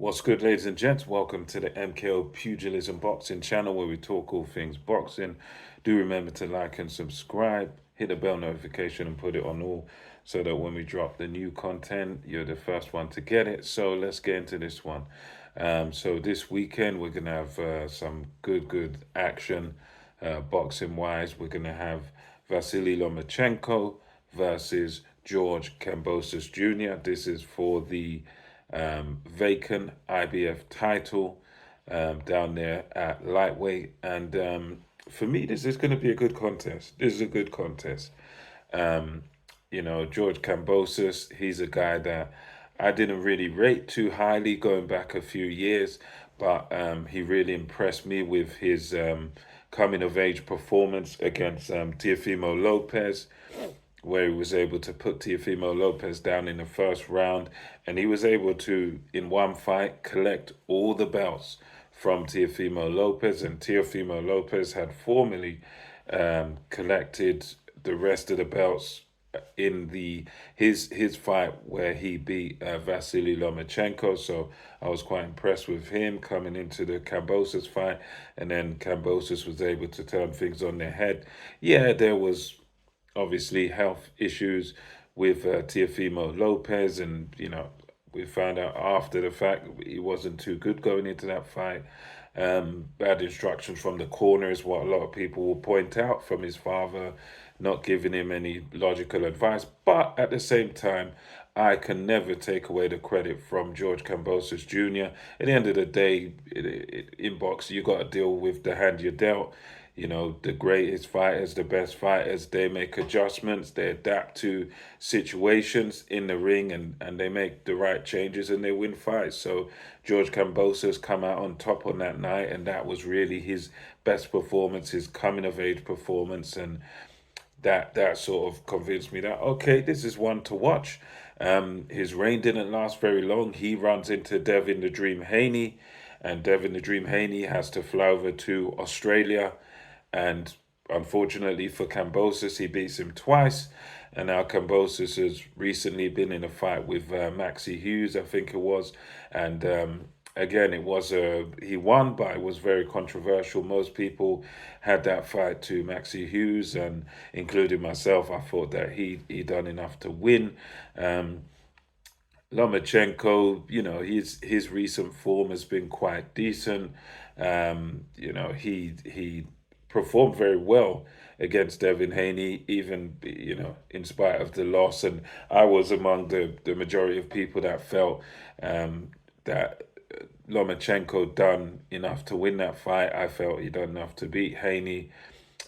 What's good, ladies and gents? Welcome to the MKO Pugilism Boxing channel where we talk all things boxing. Do remember to like and subscribe, hit the bell notification and put it on all so that when we drop the new content, you're the first one to get it. So let's get into this one. So this weekend, we're going to have some good action boxing wise. We're going to have Vasily Lomachenko versus George Kambosos Jr. This is for the vacant IBF title down there at lightweight. And for me, this is going to be a good contest. This is a good contest. Um, George Kambosos, he's a guy that I didn't really rate too highly going back a few years, but he really impressed me with his coming of age performance against Teofimo Lopez, where he was able to put Teofimo Lopez down in the first round, and he was able to, in one fight, collect all the belts from Teofimo Lopez, and Teofimo Lopez had formerly collected the rest of the belts in the his fight where he beat Vasily Lomachenko. So I was quite impressed with him coming into the Kambosos fight, and then Kambosos was able to turn things on their head. Yeah, there was obviously health issues with Teofimo Lopez, and we found out after the fact he wasn't too good going into that fight. Bad instructions from the corner is what a lot of people will point out from his father, not giving him any logical advice. But at the same time, I can never take away the credit from George Kambosos Jr. At the end of the day, in boxing, you got to deal with the hand you're dealt. The greatest fighters, the best fighters, they make adjustments, they adapt to situations in the ring, and they make the right changes and they win fights. So George Kambosos come out on top on that night, and that was really his best performance, his coming of age performance, and that sort of convinced me that okay, this is one to watch. His reign didn't last very long. He runs into Devin the Dream Haney, and Devin the Dream Haney has to fly over to Australia, and unfortunately for Kambosos, he beats him twice. And now Kambosos has recently been in a fight with Maxi Hughes, I think it was, and again, it was he won, but it was very controversial. Most people had that fight to Maxi Hughes, and including myself, I thought that he done enough to win. Um, Lomachenko, his recent form has been quite decent. He performed very well against Devin Haney, even in spite of the loss. And I was among the majority of people that felt that Lomachenko done enough to win that fight. I felt he done enough to beat Haney,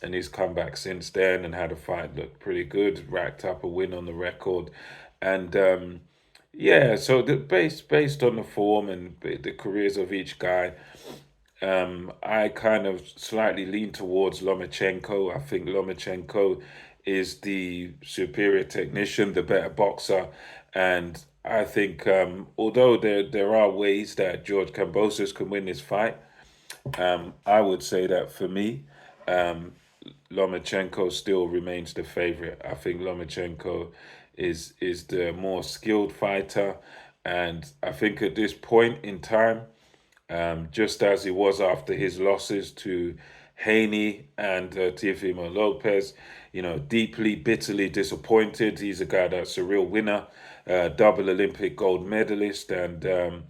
and he's come back since then and had a fight look pretty good, racked up a win on the record, and yeah. So based on the form and the careers of each guy, I kind of slightly lean towards Lomachenko. I think Lomachenko is the superior technician, the better boxer, and I think although there are ways that George Kambosos can win this fight, I would say that for me, um, Lomachenko still remains the favorite. I think Lomachenko is the more skilled fighter, and I think at this point in time, just as he was after his losses to Haney and Teofimo Lopez, deeply, bitterly disappointed. He's a guy that's a real winner, double Olympic gold medalist, and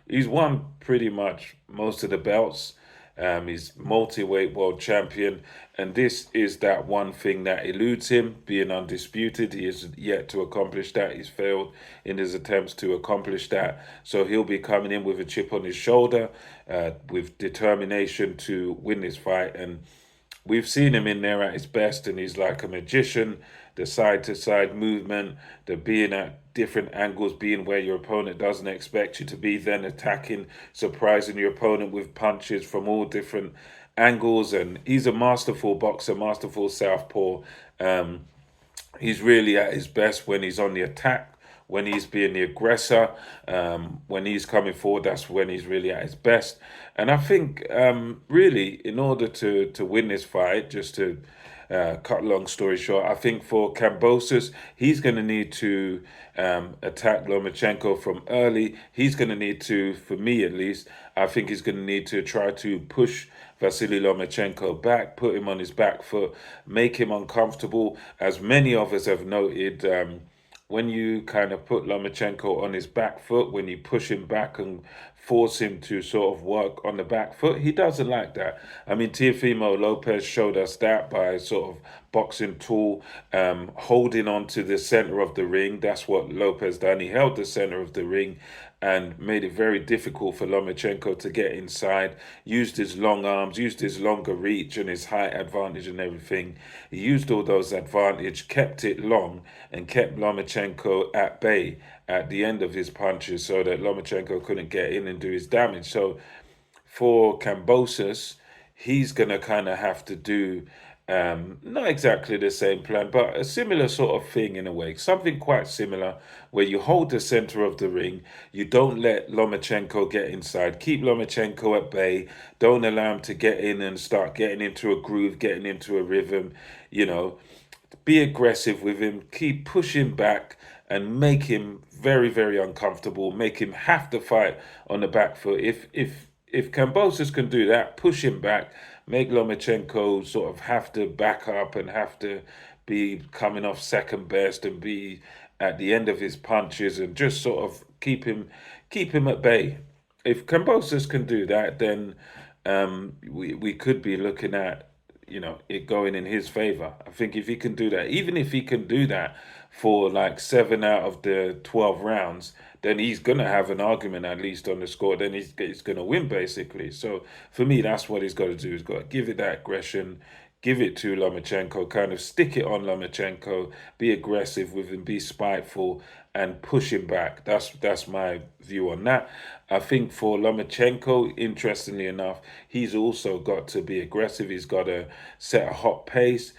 he's won pretty much most of the belts. He's multi-weight world champion, and this is that one thing that eludes him, being undisputed. He is yet to accomplish that. He's failed in his attempts to accomplish that. So he'll be coming in with a chip on his shoulder, with determination to win this fight. And we've seen him in there at his best, and he's like a magician. The side to side movement, the being at different angles, being where your opponent doesn't expect you to be, then attacking, surprising your opponent with punches from all different angles. And he's a masterful boxer, masterful southpaw. Um, he's really at his best when he's on the attack, when he's being the aggressor, when he's coming forward. That's when he's really at his best. And I think, really, in order to win this fight, just to cut long story short, I think for Kambosos, he's going to need to attack Lomachenko from early. He's going to need to, for me at least, I think he's going to need to try to push Vasily Lomachenko back, put him on his back foot, make him uncomfortable. As many of us have noted, when you kind of put Lomachenko on his back foot, when you push him back and force him to sort of work on the back foot, he doesn't like that. I mean, Teofimo Lopez showed us that by sort of boxing tool, holding on to the center of the ring. That's what Lopez done. He held the center of the ring and made it very difficult for Lomachenko to get inside, used his long arms, used his longer reach and his height advantage and everything. He used all those advantage, kept it long, and kept Lomachenko at bay at the end of his punches so that Lomachenko couldn't get in and do his damage. So for Kambosos, he's going to kind of have to do not exactly the same plan, but a similar sort of thing in a way. Something quite similar where you hold the center of the ring, you don't let Lomachenko get inside, keep Lomachenko at bay, don't allow him to get in and start getting into a groove, getting into a rhythm, you know. Be aggressive with him, keep pushing back and make him very, very uncomfortable, make him have to fight on the back foot. If Kambosos can do that, push him back, make Lomachenko sort of have to back up and have to be coming off second best and be at the end of his punches and just sort of keep him at bay. If Kambosos can do that, then we could be looking at it going in his favor. I think if he can do that, even if he can do that for like 7 out of the 12 rounds, then he's gonna have an argument at least on the score. Then he's gonna win basically. So for me, that's what he's got to do. He's got to give it that aggression, give it to Lomachenko, kind of stick it on Lomachenko, be aggressive with him, be spiteful, and push him back. That's my view on that. I think for Lomachenko, interestingly enough, he's also got to be aggressive. He's got to set a hot pace.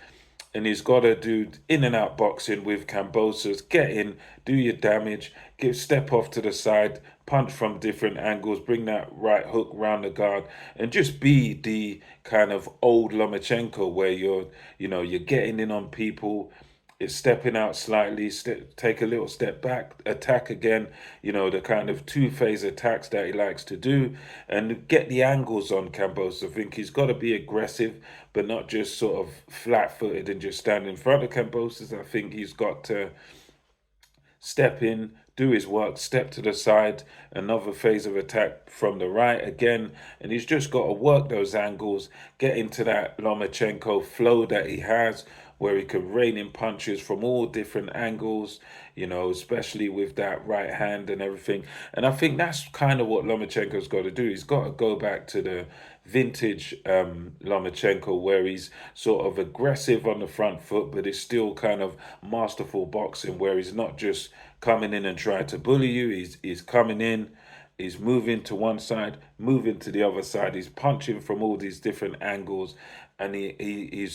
And he's got to do in and out boxing with Kambosos. Get in, do your damage, step off to the side, punch from different angles, bring that right hook round the guard, and just be the kind of old Lomachenko where you're getting in on people, it's stepping out slightly, take a little step back, attack again, the kind of two-phase attacks that he likes to do, and get the angles on Kambosos. I think he's got to be aggressive, but not just sort of flat-footed and just stand in front of Kambosos. I think he's got to step in, do his work, step to the side, another phase of attack from the right again, and he's just got to work those angles, get into that Lomachenko flow that he has, where he can rain in punches from all different angles, especially with that right hand and everything. And I think that's kind of what Lomachenko's got to do. He's got to go back to the vintage Lomachenko, where he's sort of aggressive on the front foot, but is still kind of masterful boxing, where he's not just coming in and trying to bully you. He's coming in, he's moving to one side, moving to the other side. He's punching from all these different angles, and he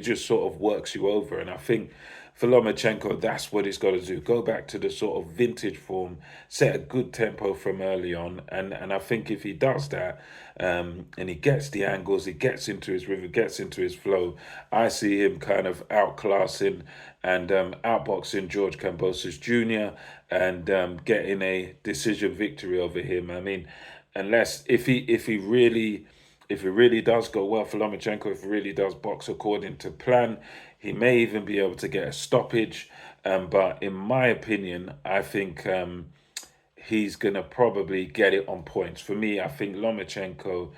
just sort of works you over. And I think for Lomachenko, that's what he's got to do. Go back to the sort of vintage form, set a good tempo from early on, and I think if he does that, and he gets the angles, he gets into his rhythm, gets into his flow, I see him kind of outclassing and outboxing George Kambosos Jr. and getting a decision victory over him. I mean, unless if he really does go well for Lomachenko, if he really does box according to plan, he may even be able to get a stoppage. But in my opinion, I think he's going to probably get it on points. For me, I think Lomachenko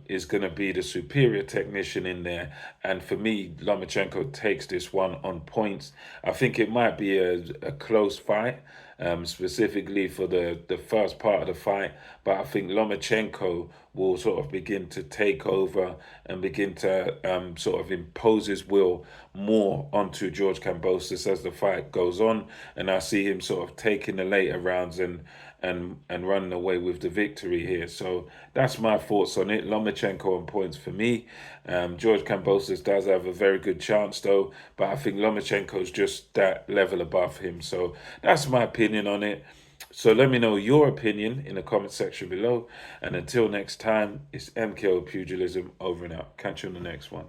is going to be the superior technician in there. And for me, Lomachenko takes this one on points. I think it might be a close fight, specifically for the first part of the fight. But I think Lomachenko will sort of begin to take over and begin to sort of impose his will more onto George Kambosos as the fight goes on. And I see him sort of taking the later rounds and running away with the victory here. So that's my thoughts on it. Lomachenko on points for me. George Kambosos does have a very good chance though, but I think Lomachenko's just that level above him. So that's my opinion on it. So let me know your opinion in the comment section below. And until next time, it's MKO Pugilism over and out. Catch you on the next one.